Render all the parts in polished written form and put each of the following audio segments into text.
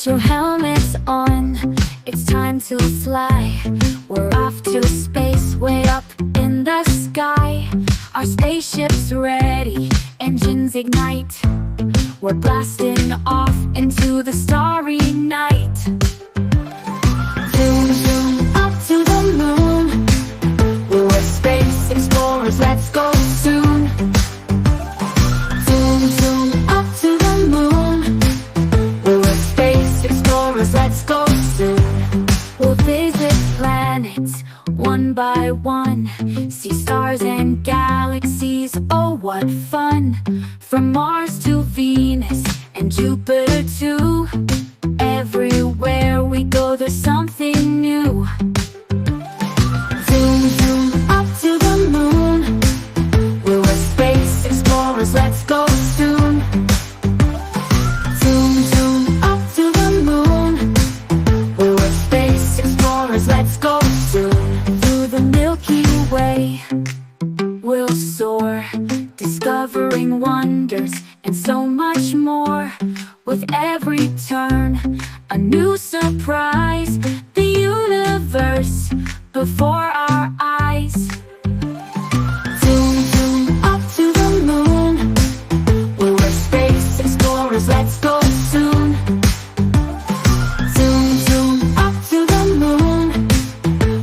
Put your helmets on, it's time to fly. We're off to space, way up in the sky. Our spaceship's ready, engines ignite. We're blasting off into the starry night. Zoom, zoom, up to the moon. We're space explorers, let's go soon. Zoom, zoom, up to the moon. We're space explorers, let's go soon. We'll visit planets one by one, see stars and galaxies, oh what fun! From Mars to Venus and Jupiter too. Everywhere we go there's something new. Zoom, zoom, up to the moon. We're space explorers, let's go soon. Zoom, zoom, up to the moon. We're space explorers, let's go soon. Through the Milky Way we'll soar, discovering wonders and so much more. With every turn, a new surprise, the universe before our eyes. Zoom, zoom, up to the moon. We're space explorers, let's go soon. Zoom, zoom, up to the moon.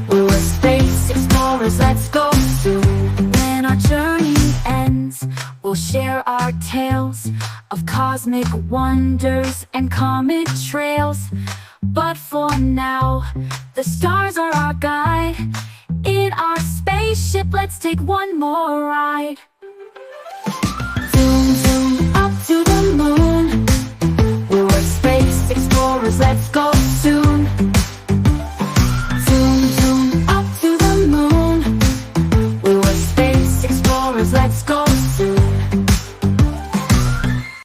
We're space explorers, let's go soon. When our journey ends, we'll share our tales of cosmic wonders and comet trails. But for now, the stars are our guide. In our spaceship, let's take one more ride.